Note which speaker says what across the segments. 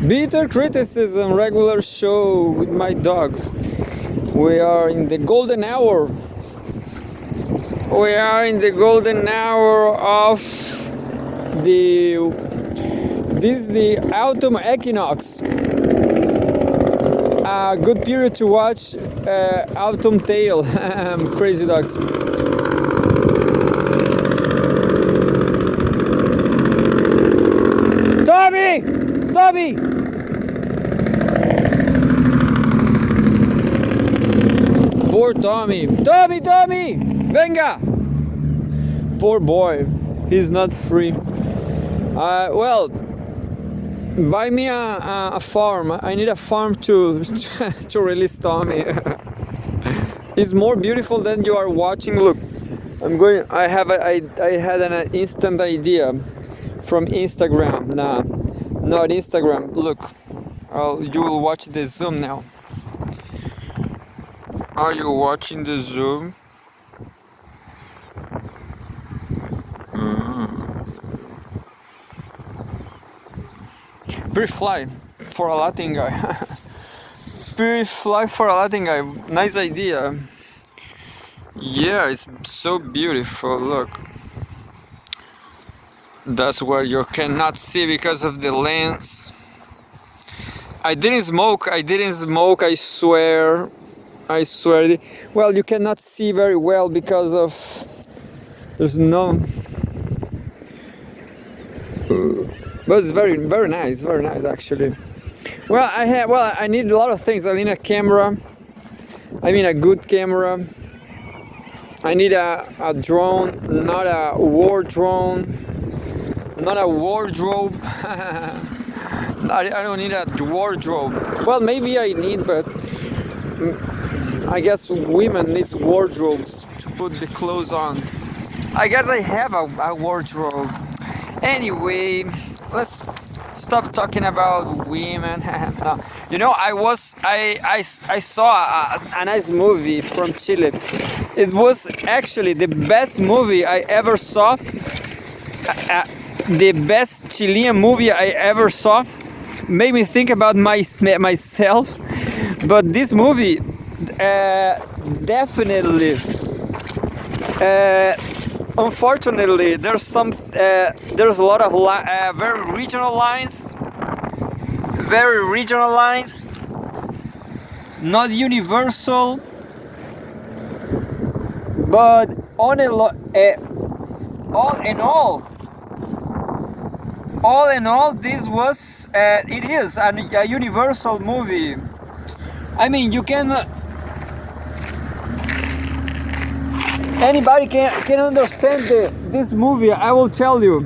Speaker 1: Bitter criticism, regular show with my dogs. We are in the golden hour. We are in the golden hour of the autumn equinox. A good period to watch Autumn Tale. Crazy dogs. Tommy! Tommy! Poor Tommy. Tommy! Venga! Poor boy. He's not free. Well, buy me a farm. I need a farm to to release Tommy. It's more beautiful than you are watching. Look, I had an instant idea from Instagram. Nah, not Instagram. Look, you will watch the Zoom now. Are you watching the Zoom? Pretty fly for a Latin guy. Pretty fly for a Latin guy. Nice idea. Yeah, it's so beautiful. Look. That's what you cannot see because of the lens. I didn't smoke. I swear. Well, you cannot see very well because of there's no. But it's very nice actually. Well, I need a lot of things. I need a camera. I mean a good camera. I need a drone, not a war drone, not a wardrobe. I don't need a wardrobe. Well, maybe I need, but I guess women need wardrobes to put the clothes on. I guess I have a wardrobe. Anyway, let's stop talking about women. You know, I saw a nice movie from Chile. It was actually the best movie I ever saw. The best Chilean movie I ever saw. Made me think about myself. But this movie definitely. Unfortunately, there's a lot of very regional lines, not universal, but all in all, this was it is a universal movie. I mean, you can. Anybody can understand this movie. I will tell you.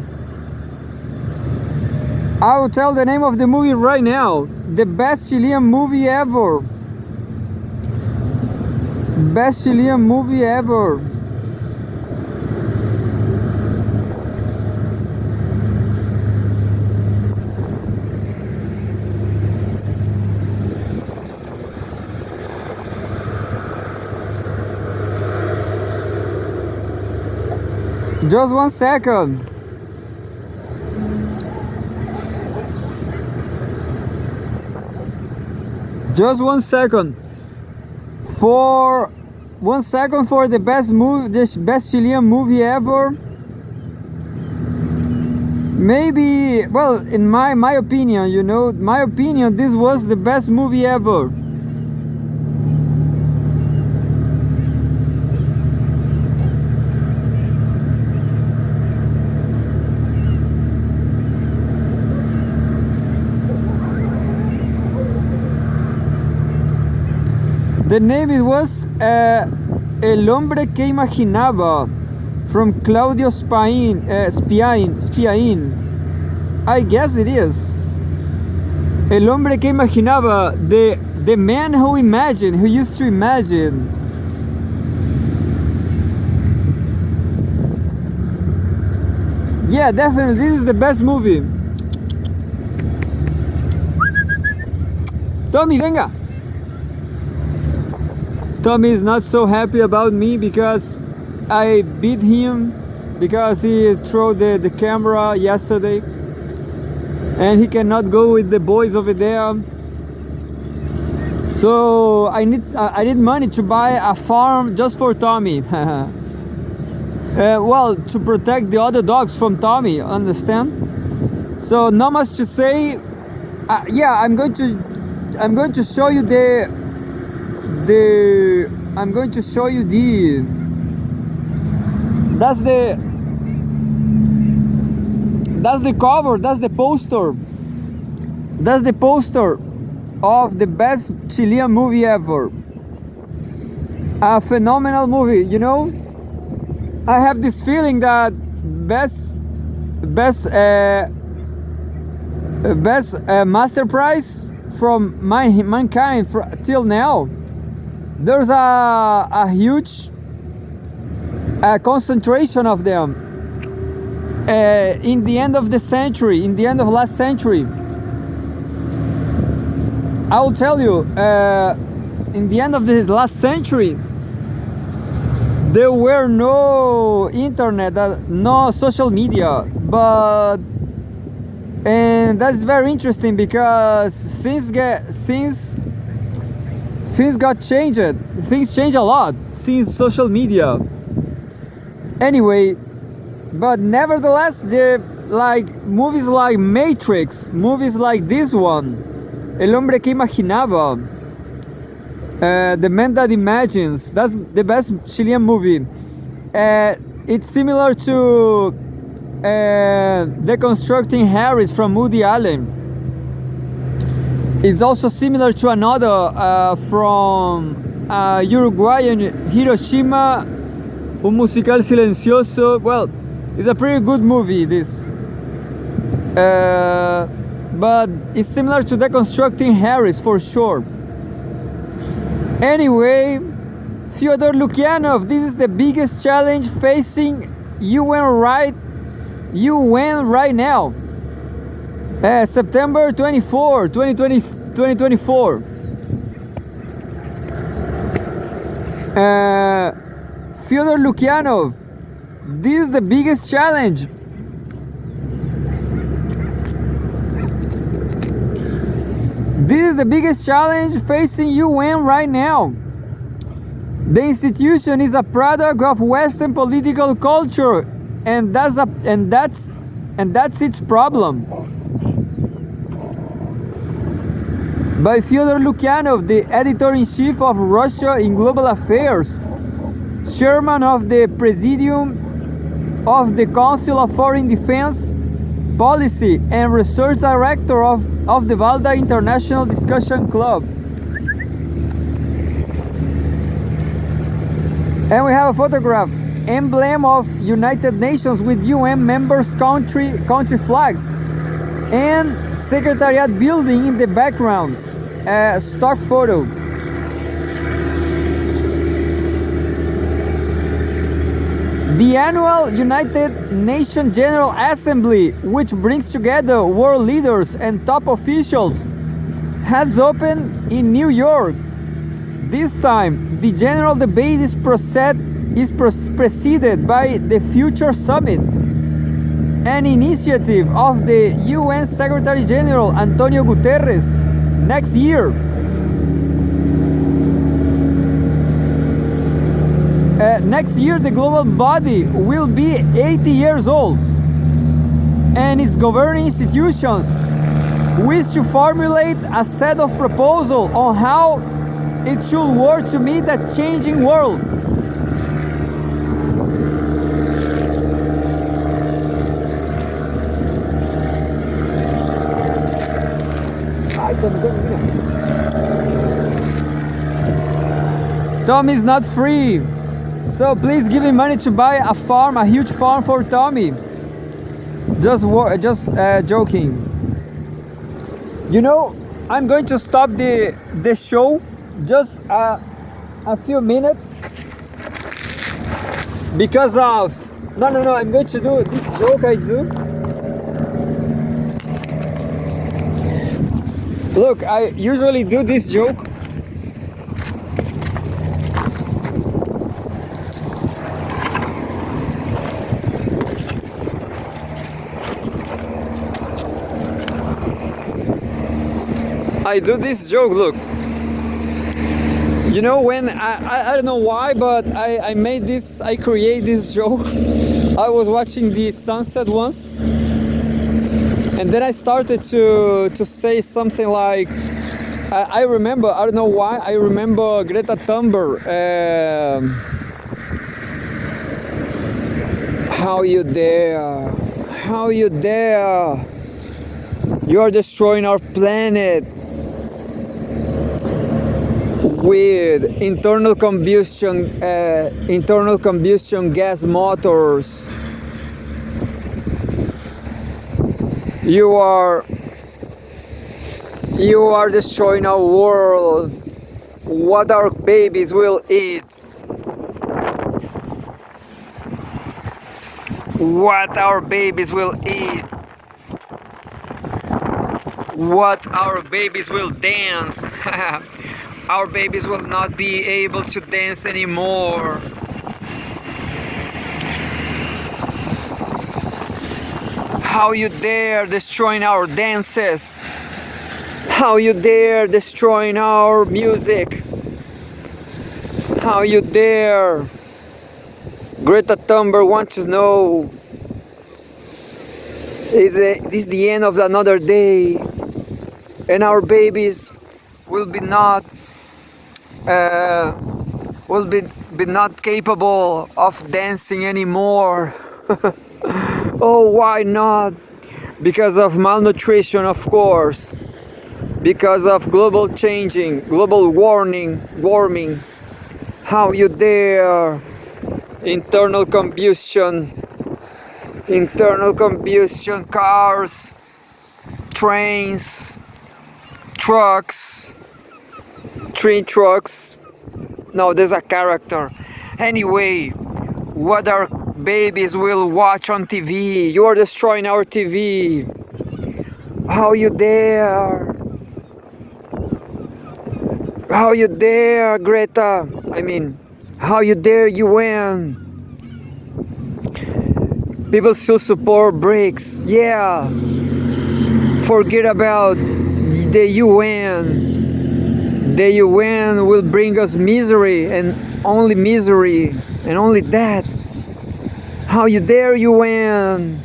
Speaker 1: I will tell the name of the movie right now. The best Chilean movie ever. Best Chilean movie ever. Just 1 second. Just 1 second. For 1 second for the best movie, the best Chilean movie ever. Maybe, well, in my opinion, you know, my opinion, this was the best movie ever. The name it was El Hombre que Imaginaba from Claudio Spiain. I guess it is. El Hombre que Imaginaba, the man who imagined, who used to imagine. Yeah, definitely, this is the best movie. Tommy, venga. Tommy is not so happy about me because I beat him because he threw the camera yesterday. and he cannot go with the boys over there. So I need money to buy a farm just for Tommy. Well, to protect the other dogs from Tommy, understand? So not much to say. Yeah, I'm going to show you I'm going to show you that's the cover, that's the poster of the best Chilean movie ever. A phenomenal movie, you know. I have this feeling that best master prize from mankind till now. There's a huge concentration of them in the end of the century, in the end of last century. I will tell you, in the end of the last century, there were no internet, no social media, and that's very interesting because things got changed. Things change a lot since social media. Anyway, but nevertheless, movies like Matrix, movies like this one, El Hombre que Imaginaba, The Man That Imagines, that's the best Chilean movie. It's similar to Deconstructing Harris from Woody Allen. It's also similar to another from Uruguayan, Hiroshima, Un Musical Silencioso. Well, it's a pretty good movie, this. But it's similar to Deconstructing Harris for sure. Anyway, Fyodor Lukyanov, this is the biggest challenge facing UN right now. September 24, 2024. Fyodor Lukyanov, this is the biggest challenge. This is the biggest challenge facing UN right now. The institution is a product of Western political culture, and that's its problem. By Fyodor Lukyanov, the editor-in-chief of Russia in Global Affairs, chairman of the Presidium of the Council of Foreign Defense Policy, and research director of the Valda International Discussion Club. And we have a photograph, emblem of United Nations with UN members country flags, and Secretariat building in the background. Stock photo. The annual United Nations General Assembly, which brings together world leaders and top officials, has opened in New York. This time, the general debate is preceded by the Future Summit, an initiative of the UN Secretary General Antonio Guterres. Next year, the global body will be 80 years old, and its governing institutions wish to formulate a set of proposals on how it should work to meet a changing world. Tommy is not free, so please give me money to buy a farm, a huge farm for Tommy. Just joking. You know, I'm going to stop the show just a few minutes because of no, I'm going to do this joke I do. Look, I usually do this joke. I do this joke, look. You know, when I don't know why, but I made this, I create this joke. I was watching the sunset once, and then I started to say something like, I remember, I don't know why, I remember Greta Thunberg. How you dare? How you dare? You are destroying our planet with internal combustion gas motors. You are destroying our world. What our babies will eat. What our babies will eat. What our babies will dance. Our babies will not be able to dance anymore. How you dare destroying our dances? How you dare destroying our music? How you dare? Greta Thunberg wants to know, is this the end of another day, and our babies will be not not capable of dancing anymore. Oh, why not? Because of malnutrition, of course. Because of global warming. How you dare? Internal combustion cars, trains, trucks, train trucks. No, there's a character. Anyway, what our babies will watch on TV. You are destroying our TV. How you dare? How you dare, Greta? I mean, how you dare, UN? People still support BRICS. Yeah. Forget about the UN. The UN will bring us misery, and only that. How you dare, UN?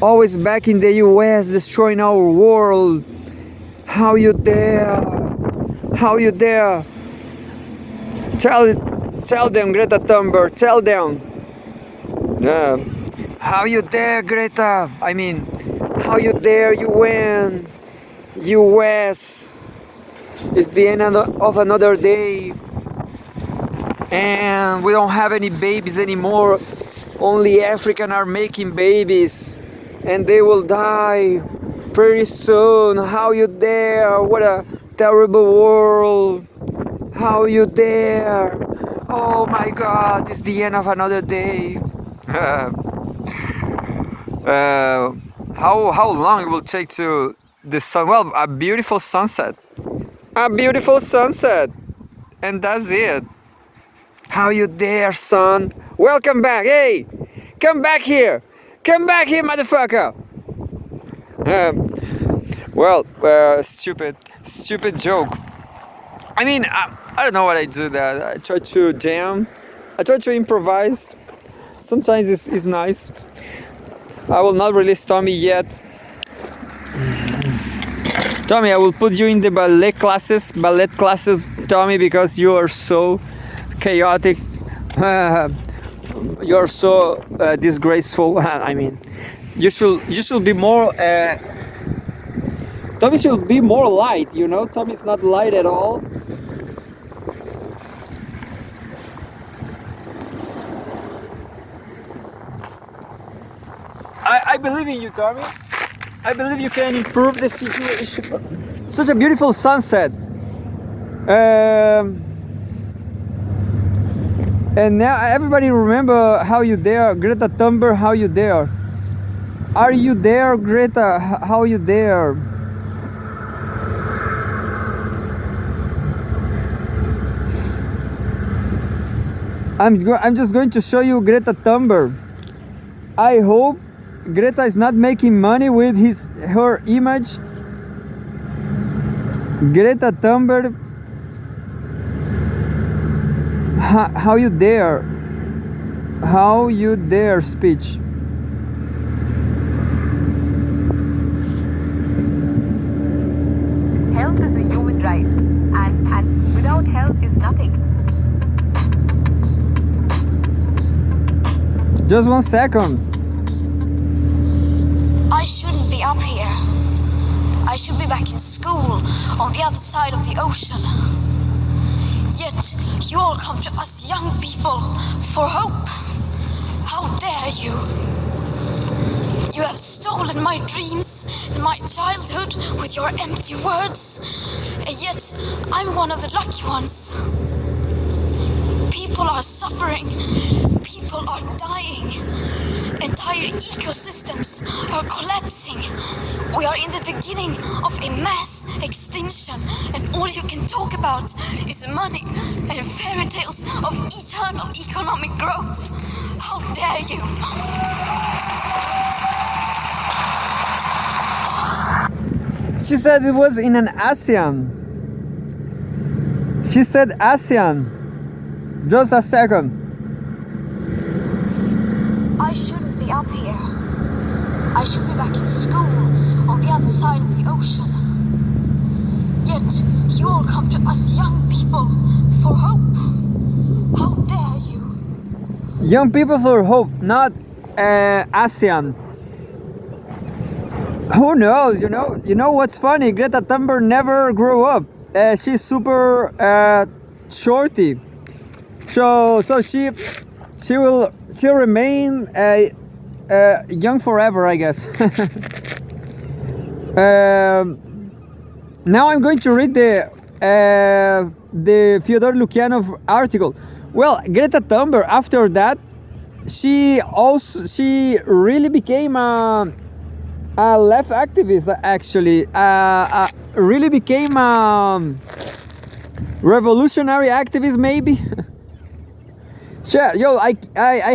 Speaker 1: Always back in the US, destroying our world. How you dare? How you dare? Tell them, Greta Thunberg, tell them. How you dare, Greta? I mean, how you dare, UN? US. It's the end of another day. And we don't have any babies anymore. Only Africans are making babies. And they will die pretty soon. How you dare? What a terrible world. How you dare? Oh my God, it's the end of another day. How long it will take to the sun? Well, a beautiful sunset. A beautiful sunset. And that's it. How you dare, son? Welcome back. Hey, come back here. Come back here, motherfucker. Stupid joke. I mean, I don't know what I do that. I try to jam. I try to improvise. Sometimes it's nice. I will not release Tommy yet. Tommy, I will put you in the ballet classes, Tommy, because you are so chaotic. You're so disgraceful. I mean, you should be more. Tommy should be more light. You know, Tommy's not light at all. I believe in you, Tommy. I believe you can improve the situation. Such a beautiful sunset. And now everybody remember how you dare, Greta Thunberg, how you dare. Are you there, Greta? How you dare? I'm just going to show you Greta Thunberg. I hope Greta is not making money with her image. Greta Thunberg, how you dare? How you dare speech?
Speaker 2: Health is a human right, and without health is nothing.
Speaker 1: Just 1 second.
Speaker 3: I shouldn't be up here. I should be back in school on the other side of the ocean. Yet you all come to us young people for hope. How dare you? You have stolen my dreams and my childhood with your empty words. And yet I'm one of the lucky ones. People are suffering. People are dying. Entire ecosystems are collapsing. We are in the beginning of a mass extinction, and all you can talk about is money and fairy tales of eternal economic growth. How dare you?
Speaker 1: She said it was in an ASEAN. She said ASEAN. Just a second.
Speaker 3: I shouldn't be up here. I should be back in school on the other side of the ocean. Yet you all come to us young people for hope. How dare you?
Speaker 1: Young people for hope, not ASEAN. Who knows? You know what's funny? Greta Thunberg never grew up. She's super shorty. So she'll remain young forever, I guess. Now I'm going to read the Fyodor Lukyanov article. Well, Greta Thunberg, after that, she really became a left activist. Actually, really became a revolutionary activist, maybe. Sure, I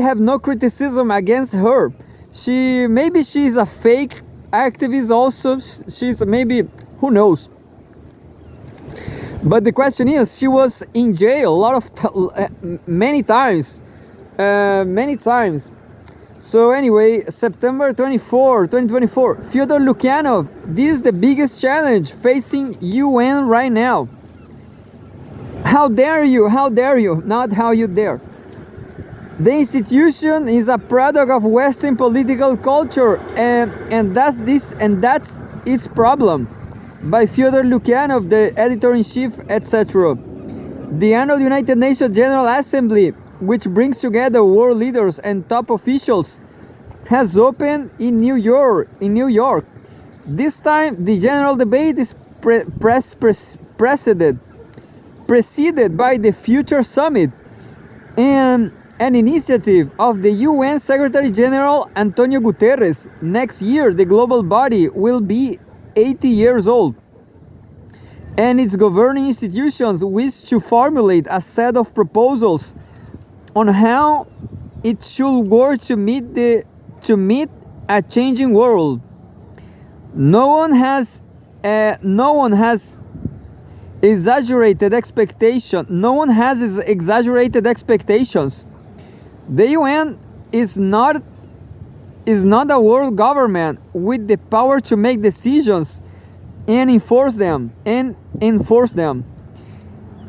Speaker 1: have no criticism against her. Maybe she's a fake activist also. She's maybe, who knows. But the question is, she was in jail many times. So anyway, September 24, 2024, Fyodor Lukyanov, this is the biggest challenge facing UN right now. How dare you, not how you dare. The institution is a product of Western political culture, and that's its problem. By Fyodor Lukyanov, the editor-in-chief, etc. The annual United Nations General Assembly, which brings together world leaders and top officials, has opened in New York. This time, the general debate is preceded by the Future Summit, and an initiative of the UN Secretary General Antonio Guterres. Next year, the global body will be 80 years old, and its governing institutions wish to formulate a set of proposals on how it should work to meet a changing world. No one has exaggerated expectations. The UN is not a world government with the power to make decisions and enforce them.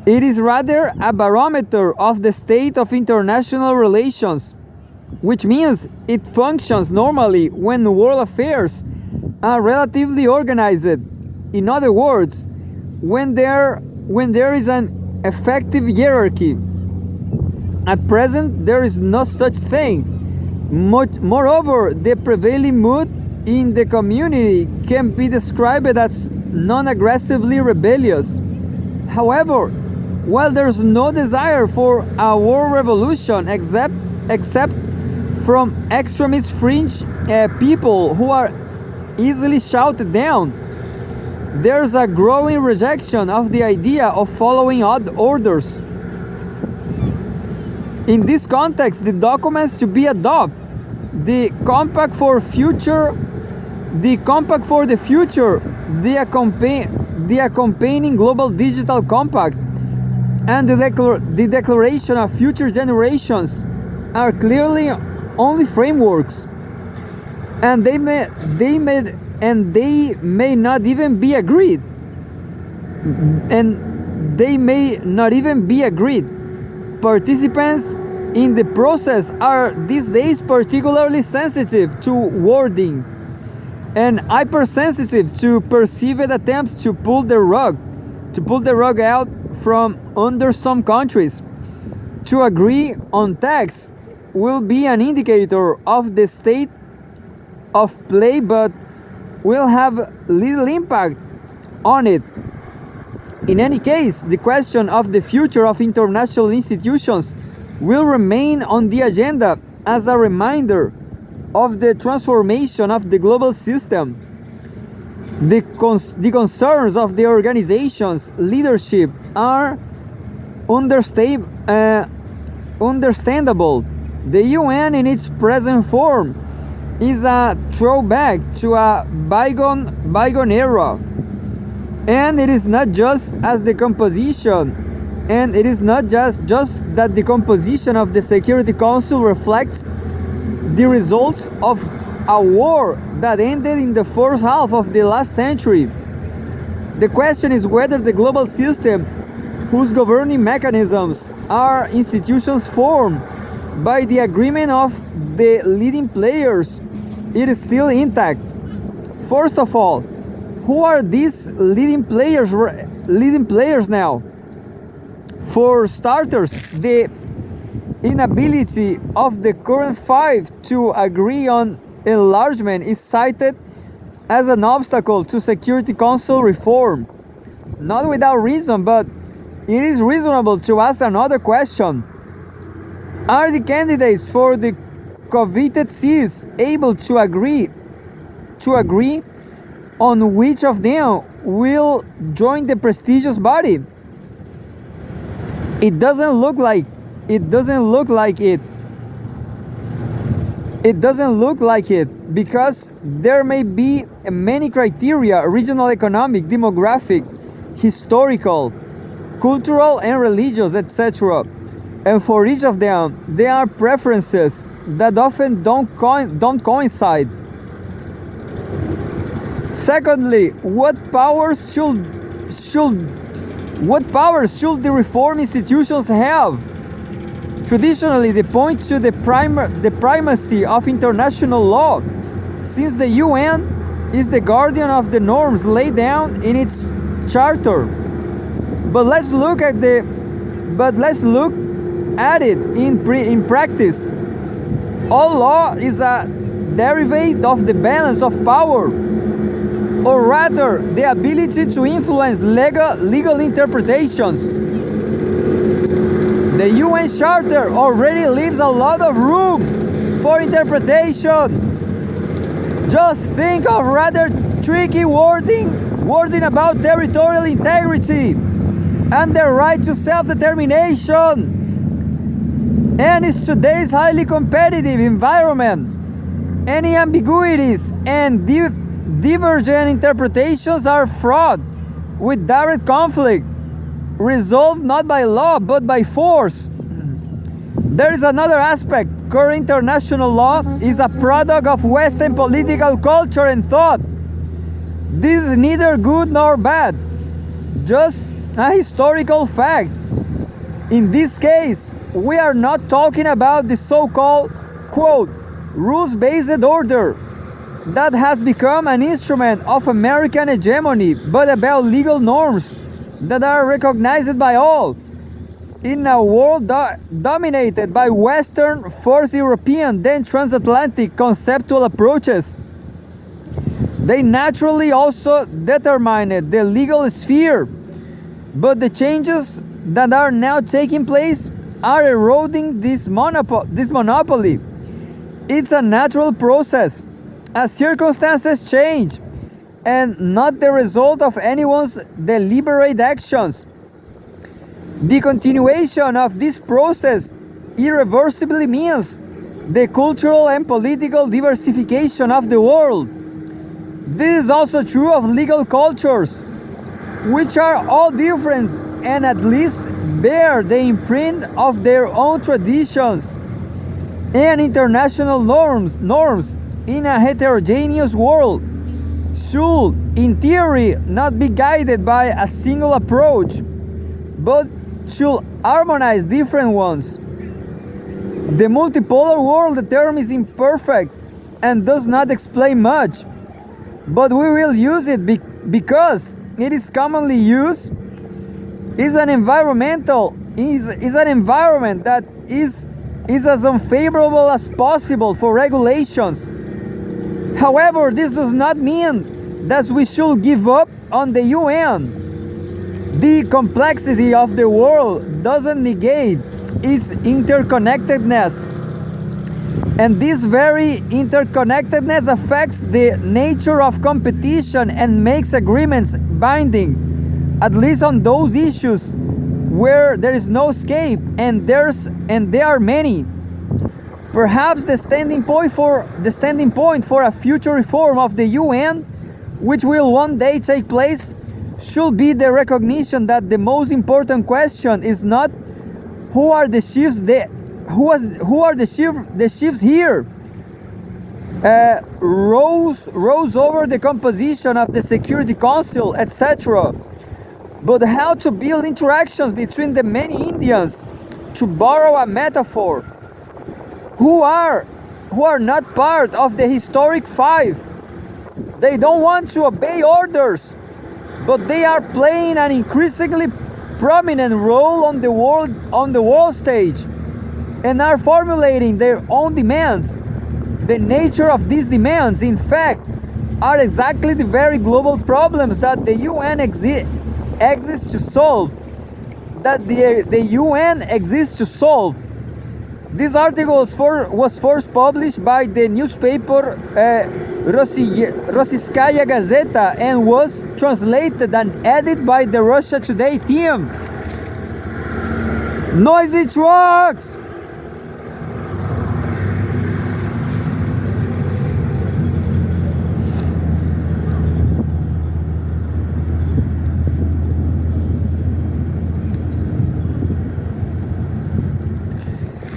Speaker 1: It is rather a barometer of the state of international relations, which means it functions normally when world affairs are relatively organized. In other words, when there is an effective hierarchy. At present, there is no such thing. Moreover, the prevailing mood in the community can be described as non-aggressively rebellious. However, while there's no desire for a world revolution except from extremist fringe people who are easily shouted down, there's a growing rejection of the idea of following odd orders. In this context, the documents to be adopted, the Compact for the Future, the the accompanying Global Digital Compact and the Declaration of Future Generations are clearly only frameworks, and they may not even be agreed. Participants in the process are these days particularly sensitive to wording and hypersensitive to perceived attempts to pull the rug out from under some countries. To agree on tax will be an indicator of the state of play, but will have little impact on it. In any case, the question of the future of international institutions will remain on the agenda as a reminder of the transformation of the global system. The concerns of the organization's leadership are understandable. The UN in its present form is a throwback to a bygone era. And it is not just that the composition of the Security Council reflects the results of a war that ended in the first half of the last century. The question is whether the global system, whose governing mechanisms are institutions formed by the agreement of the leading players, it is still intact. First of all, who are these leading players now? For starters, the inability of the current five to agree on enlargement is cited as an obstacle to Security Council reform. Not without reason, but it is reasonable to ask another question. Are the candidates for the coveted seats able to agree on which of them will join the prestigious body? It doesn't look like it because there may be many criteria: regional, economic, demographic, historical, cultural and religious, etc. And for each of them, there are preferences that often don't coincide. Secondly, what powers should the reform institutions have? Traditionally, they point to the primacy of international law, since the UN is the guardian of the norms laid down in its charter. But let's look at it in practice. All law is a derivative of the balance of power, or rather, the ability to influence legal interpretations. The UN Charter already leaves a lot of room for interpretation. Just think of rather tricky wording about territorial integrity and the right to self-determination. And in today's highly competitive environment, any ambiguities and divergent interpretations are fraught with direct conflict, resolved not by law but by force. There is another aspect. Current international law is a product of Western political culture and thought. This is neither good nor bad, just a historical fact. In this case, we are not talking about the so-called, quote, rules-based order that has become an instrument of American hegemony, but about legal norms that are recognized by all. In a world dominated by Western, first European, then transatlantic conceptual approaches, they naturally also determined the legal sphere. But the changes that are now taking place are eroding this monopoly. It's a natural process as circumstances change, and not the result of anyone's deliberate actions. The continuation of this process irreversibly means the cultural and political diversification of the world. This is also true of legal cultures. which are all different and at least bear the imprint of their own traditions and international norms in a heterogeneous world, should, in theory, not be guided by a single approach, but should harmonize different ones. The multipolar world term is imperfect and does not explain much, but we will use it because it is commonly used. Is an environment that is as unfavorable as possible for regulations. However, this does not mean that we should give up on the UN. The complexity of the world doesn't negate its interconnectedness, and this very interconnectedness affects the nature of competition and makes agreements binding, at least on those issues where there is no escape, and there are many. Perhaps the standing point for a future reform of the UN, which will one day take place, should be the recognition that the most important question is not who are the chiefs here, rose over the composition of the Security Council, etc., but how to build interactions between the many Indians, to borrow a metaphor, who are not part of the historic five. They don't want to obey orders, but they are playing an increasingly prominent role on the world stage and are formulating their own demands. The nature of these demands, in fact, are exactly the very global problems that the UN exists to solve. This article was first published by the newspaper Rossiyskaya Gazeta and was translated and edited by the Russia Today team. Noisy trucks!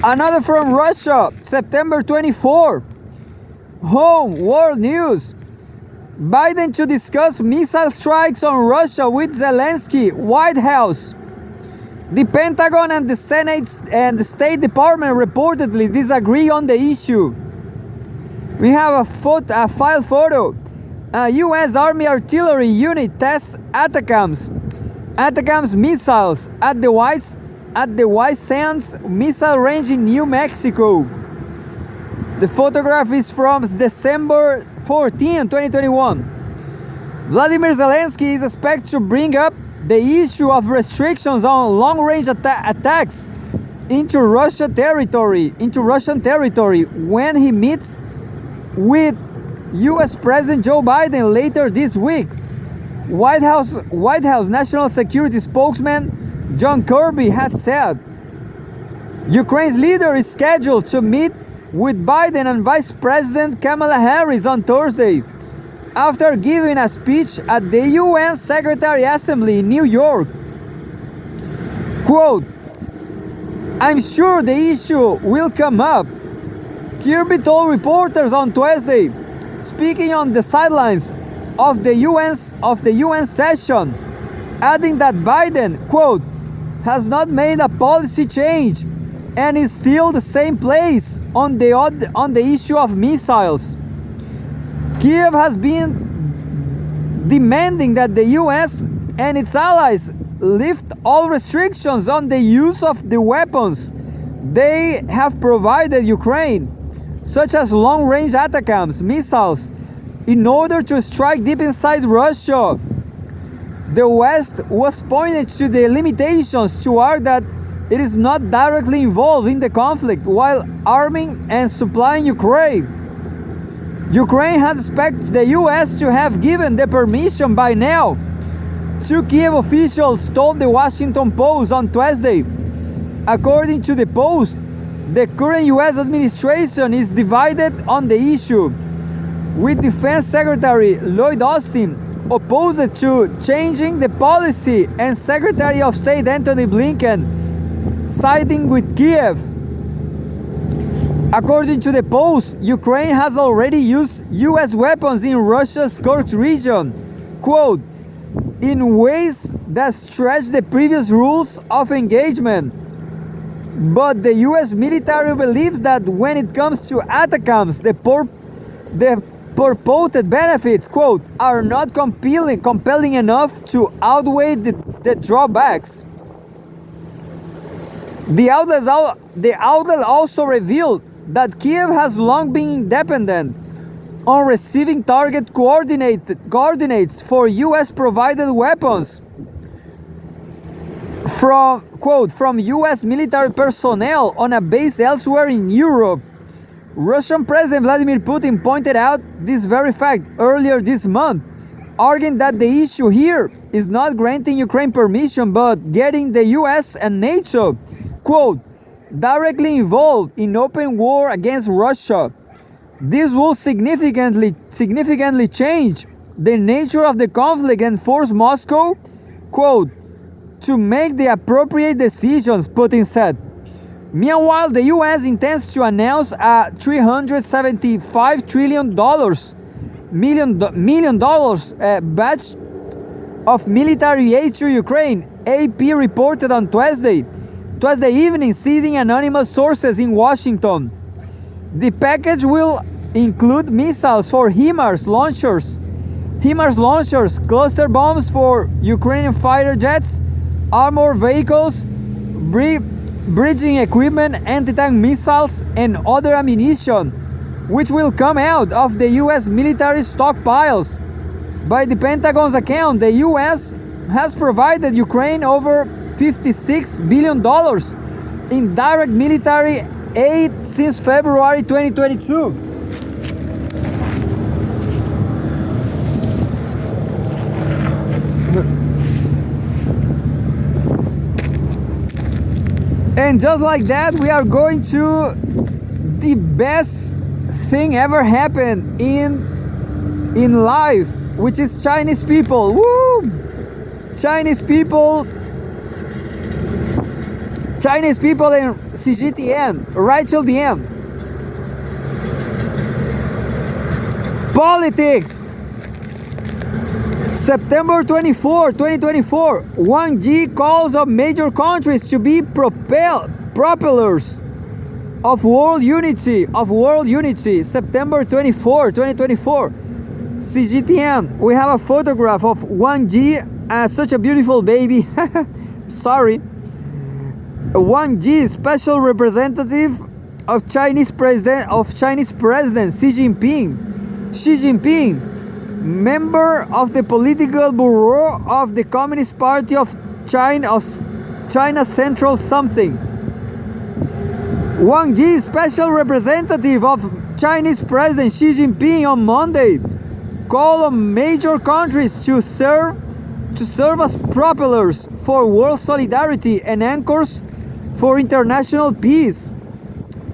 Speaker 1: Another from Russia, September 24. Home World News. Biden to discuss missile strikes on Russia with Zelensky, White House. The Pentagon and the Senate and the State Department reportedly disagree on the issue. We have a file photo. A U.S. Army artillery unit tests ATACMS missiles at the White Sands missile range in New Mexico. The photograph is from December 14, 2021. Vladimir Zelensky is expected to bring up the issue of restrictions on long-range attacks into Russian territory when he meets with U.S. President Joe Biden later this week. White House National Security spokesman John Kirby has said Ukraine's leader is scheduled to meet with Biden and Vice President Kamala Harris on Thursday, after giving a speech at the UN Secretary Assembly in New York. Quote, "I'm sure the issue will come up," Kirby told reporters on Tuesday, speaking on the sidelines of the UN session, adding that Biden, quote, "has not made a policy change and is still the same place on the issue of missiles." Kiev has been demanding that the US and its allies lift all restrictions on the use of the weapons they have provided Ukraine, such as long-range ATACMS missiles, in order to strike deep inside Russia. The West was pointed to the limitations to argue that it is not directly involved in the conflict while arming and supplying Ukraine. Ukraine has expected the US to have given the permission by now, two Kiev officials told the Washington Post on Tuesday. According to the Post, the current US administration is divided on the issue, with Defense Secretary Lloyd Austin opposed to changing the policy, and Secretary of State Antony Blinken siding with Kiev. According to the Post, Ukraine has already used US weapons in Russia's Kursk region, quote, in ways that stretch the previous rules of engagement. But the US military believes that when it comes to ATACMS, the purported benefits, quote, are not compelling enough to outweigh the drawbacks. The outlet also revealed that Kiev has long been dependent on receiving target coordinates for US provided weapons from, quote, from US military personnel on a base elsewhere in Europe. Russian President Vladimir Putin pointed out this very fact earlier this month, arguing that the issue here is not granting Ukraine permission but getting the US and NATO, quote, directly involved in open war against Russia. This will significantly change the nature of the conflict and force Moscow, quote, to make the appropriate decisions, Putin said. Meanwhile, the US intends to announce a $375 million batch of military aid to Ukraine, AP reported on Tuesday evening, citing anonymous sources in Washington. The package will include missiles for HIMARS launchers, cluster bombs for Ukrainian fighter jets, armored vehicles, bridging equipment, anti-tank missiles, and other ammunition, which will come out of the US military stockpiles. By the Pentagon's account, the US has provided Ukraine over $56 billion in direct military aid since February 2022. And just like that, we are going to the best thing ever happened in life, which is Chinese people. Woo! Chinese people in Cgtn, right till the end. Politics. September 24, 2024, Wang Yi calls on major countries to be propellers of world unity. September 24, 2024. Cgtn, we have a photograph of Wang Yi as such a beautiful baby. Sorry. Wang Yi, special representative of Chinese President Xi Jinping, member of the political bureau of the Communist Party of China Central something. Wang Yi, special representative of Chinese President Xi Jinping, on Monday called on major countries to serve as propellers for world solidarity and anchors for international peace.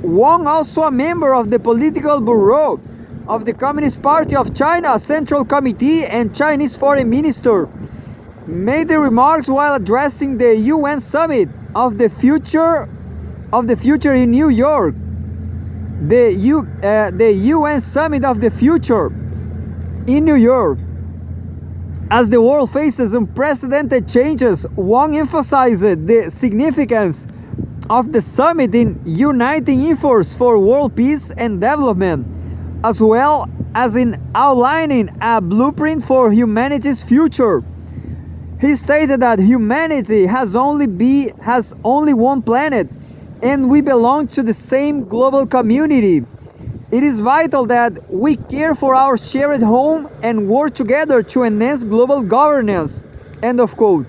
Speaker 1: Wang, also a member of the political bureau of the Communist Party of China Central Committee and Chinese Foreign Minister, made the remarks while addressing the UN Summit of the Future in New York. The UN Summit of the Future in New York. As the world faces unprecedented changes, Wang emphasized the significance of the summit in uniting efforts for world peace and development, as well as in outlining a blueprint for humanity's future. He stated that humanity has only one planet, and we belong to the same global community. It is vital that we care for our shared home and work together to enhance global governance. End of quote.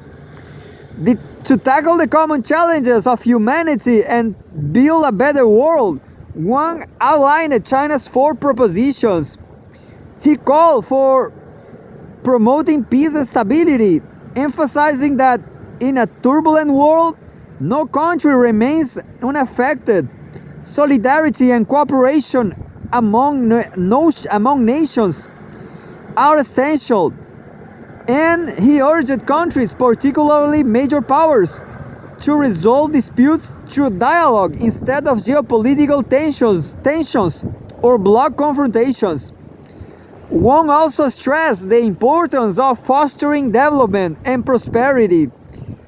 Speaker 1: To tackle the common challenges of humanity and build a better world, Wang outlined China's 4 propositions. He called for promoting peace and stability, emphasizing that in a turbulent world, no country remains unaffected. Solidarity and cooperation among nations are essential. And he urged countries, particularly major powers, to resolve disputes through dialogue instead of geopolitical tensions or bloc confrontations. Wang also stressed the importance of fostering development and prosperity,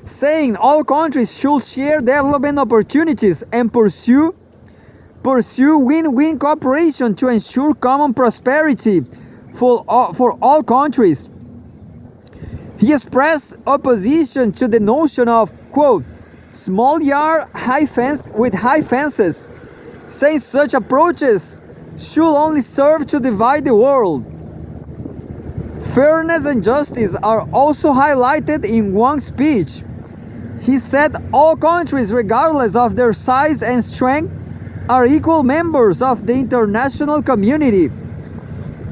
Speaker 1: saying all countries should share development opportunities and pursue win-win cooperation to ensure common prosperity for all countries. He expressed opposition to the notion of, quote, small yard with high fences, saying such approaches should only serve to divide the world. Fairness and justice are also highlighted in Wang's speech. He said all countries, regardless of their size and strength, are equal members of the international community.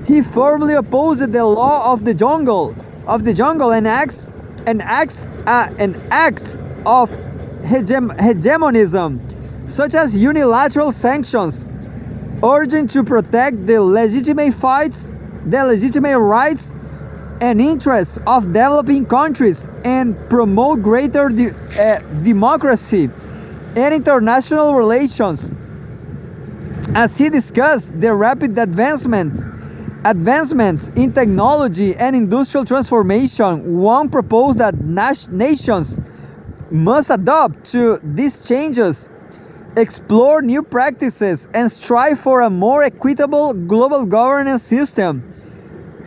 Speaker 1: He firmly opposed the law of the jungle and acts of hegemonism, such as unilateral sanctions, urging to protect the legitimate rights and interests of developing countries and promote greater democracy and international relations. As he discussed the rapid advancements in technology and industrial transformation, Wang proposed that nations must adapt to these changes, explore new practices, and strive for a more equitable global governance system.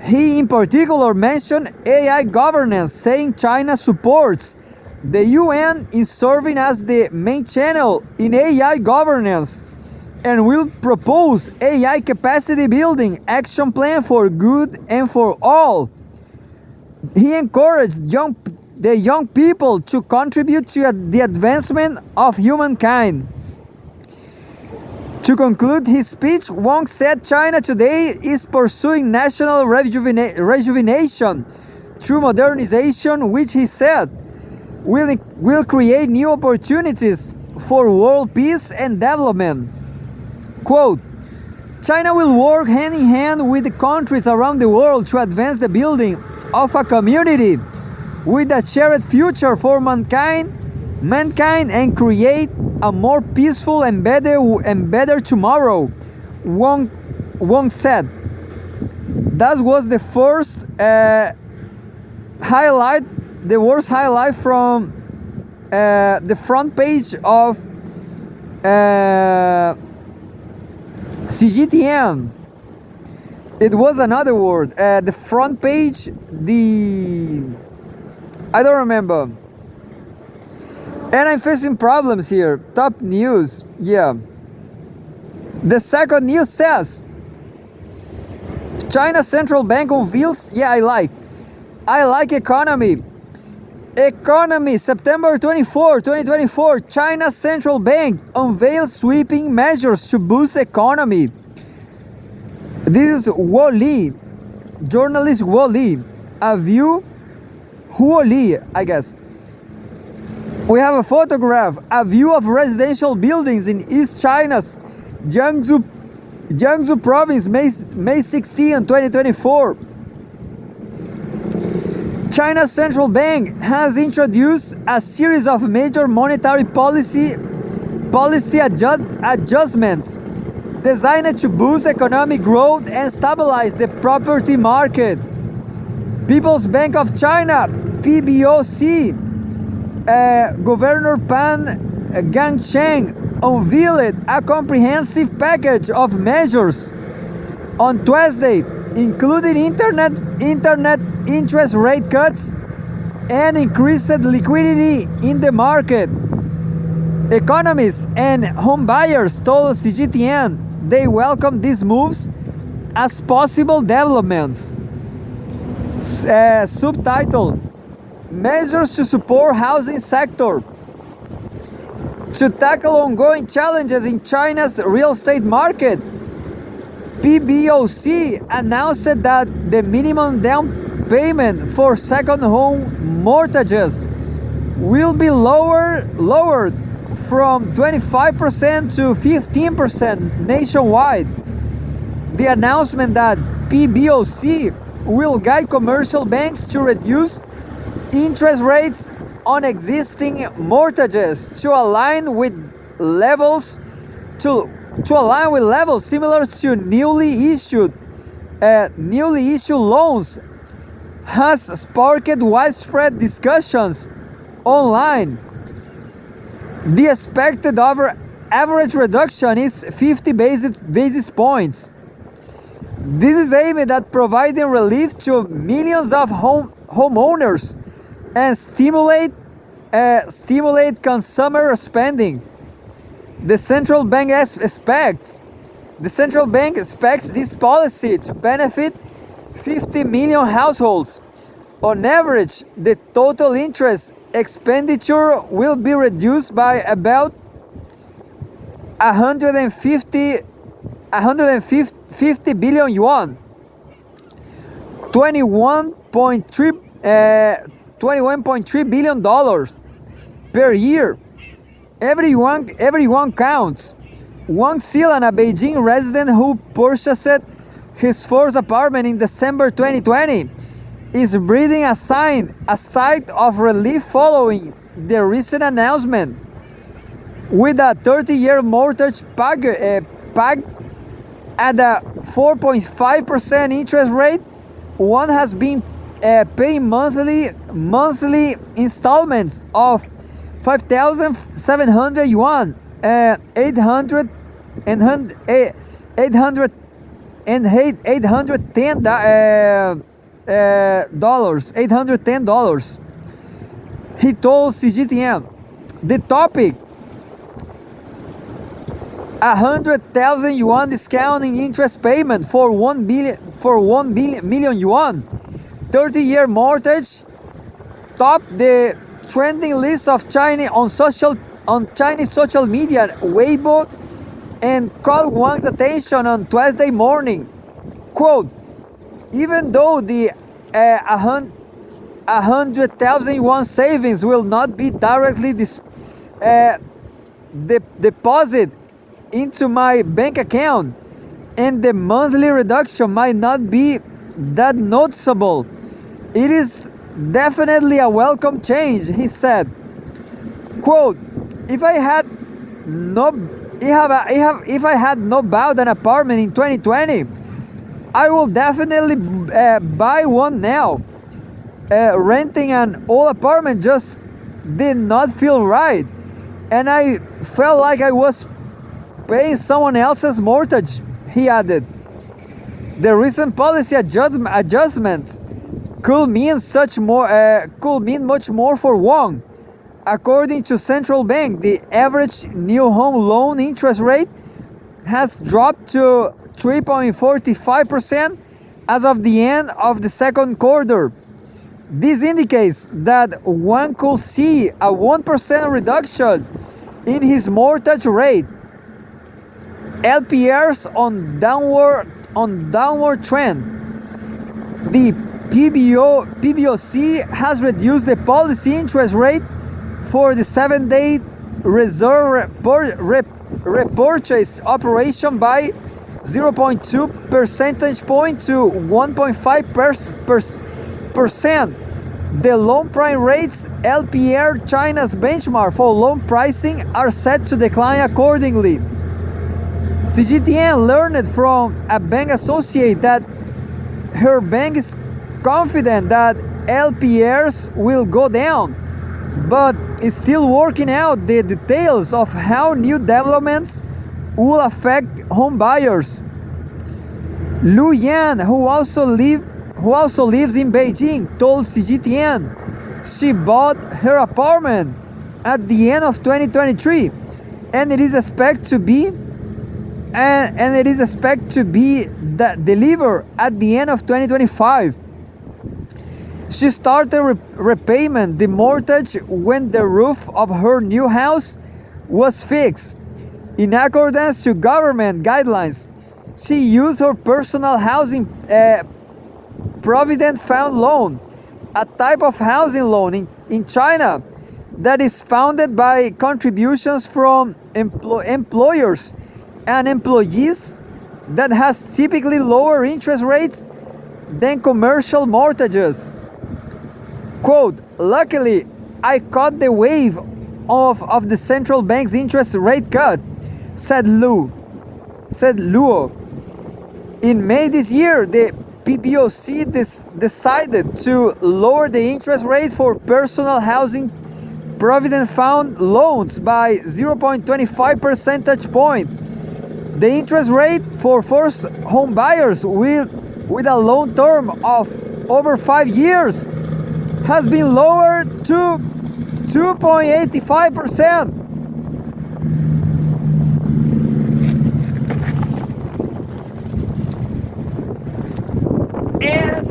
Speaker 1: He in particular mentioned AI governance, saying China supports the UN in serving as the main channel in AI governance and will propose AI capacity building action plan for good and for all. He encouraged the young people to contribute to the advancement of humankind. To conclude his speech, Wang said China today is pursuing national rejuvenation through modernization, which he said will create new opportunities for world peace and development. Quote, China will work hand in hand with the countries around the world to advance the building of a community with a shared future for mankind and create a more peaceful and better tomorrow, Wang said. That was the first highlight, the worst highlight from the front page of Cgtn. It was another word. The front page, I don't remember. And I'm facing problems here. Top news, yeah. The second news says, China Central Bank unveils, I like economy. Economy, September 24, 2024, China Central Bank unveils sweeping measures to boost economy. This is Huo Li, journalist Huo Li. Huo Li, I guess. We have a photograph, a view of residential buildings in East China's Jiangsu province, May 16, 2024. China's central bank has introduced a series of major monetary policy adjustments designed to boost economic growth and stabilize the property market. People's Bank of China, PBOC, Governor Pan Gangcheng unveiled a comprehensive package of measures on Tuesday, including internet interest rate cuts and increased liquidity in the market. Economists and home buyers told Cgtn they welcome these moves as possible developments. Subtitle: Measures to support housing sector. To tackle ongoing challenges in China's real estate market, PBOC announced that the minimum down payment for second home mortgages will be lowered from 25% to 15% nationwide. The announcement that PBOC will guide commercial banks to reduce interest rates on existing mortgages to align with levels similar to newly issued loans, has sparked widespread discussions online. The expected average reduction is 50 basis points. This is aimed at providing relief to millions of homeowners and stimulate consumer spending. The central bank expects this policy to benefit 50 million households. On average, the total interest expenditure will be reduced by about 150 billion yuan, 21.3 billion dollars per year. Everyone counts. Wang Xilan, a Beijing resident who purchased his first apartment in December 2020, is breathing a sigh of relief following the recent announcement. With a 30-year mortgage packed at a 4.5% interest rate, one has been paying monthly installments of 5,700 yuan, $810 $810. He told Cgtn. The topic: 100,000 yuan discount in interest payment for 1 million yuan. 30-year mortgage topped the trending list of Chinese social media, Weibo, and caught Wang's attention on Tuesday morning. Quote: even though the 100,000 yuan savings will not be directly deposited into my bank account, and the monthly reduction might not be that noticeable, it is definitely a welcome change, he said. Quote: if I had not bought an apartment in 2020, I will definitely buy one now. Renting an old apartment just did not feel right, and I felt like I was paying someone else's mortgage, he added. The recent policy adjustments could mean much more for Wang. According to central bank, the average new home loan interest rate has dropped to 3.45% as of the end of the second quarter. This indicates that one could see a 1% reduction in his mortgage rate. LPRs on downward trend. The PBOC has reduced the policy interest rate for the 7-day reserve repurchase operation by 0.2 percentage point to 1.5%. The loan prime rates, LPR, China's benchmark for loan pricing, are set to decline accordingly. Cgtn learned from a bank associate that her bank is confident that LPRs will go down, but is still working out the details of how new developments will affect home buyers. Lu Yan, who also lives in Beijing, told Cgtn she bought her apartment at the end of 2023, and it is expected to be delivered at the end of 2025. She started repayment the mortgage when the roof of her new house was fixed. In accordance to government guidelines, she used her personal housing Provident Fund loan, a type of housing loan in China that is funded by contributions from employers and employees, that has typically lower interest rates than commercial mortgages. Quote, luckily, I caught the wave of the central bank's interest rate cut, said Luo. In May this year, the PBOC decided to lower the interest rate for personal housing provident fund loans by 0.25 percentage point. The interest rate for first home buyers with a loan term of over 5 years has been lowered to 2.85%. And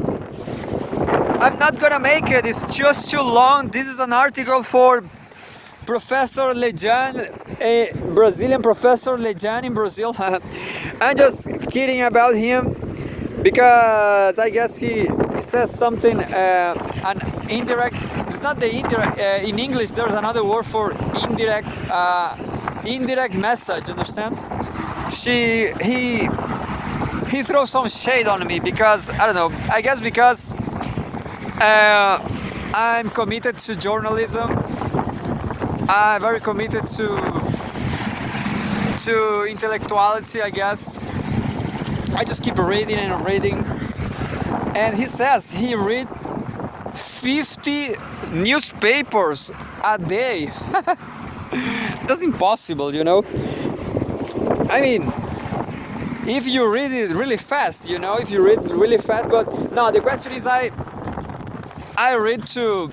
Speaker 1: I'm not gonna make it, it's just too long. This is an article for Professor Lejan, a Brazilian Professor Lejan in Brazil. I'm just kidding about him because I guess he says something, an indirect, it's not the indirect, in English there's another word for indirect, indirect message, understand? He throws some shade on me because, I don't know, I guess because I'm committed to journalism. I'm very committed to intellectuality, I guess. I just keep reading and reading. And he says he read 50 newspapers a day. That's impossible, you know? I mean, if you read it really fast, you know, if you read really fast, but no, the question is I read to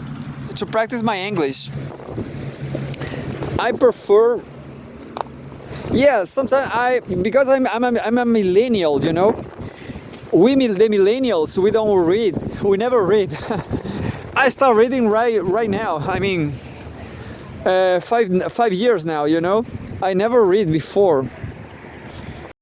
Speaker 1: practice my English. I prefer, yeah, sometimes because I'm a millennial, you know. The millennials, we don't read, we never read. I start reading right now. I mean, 5 years now, you know. I never read before.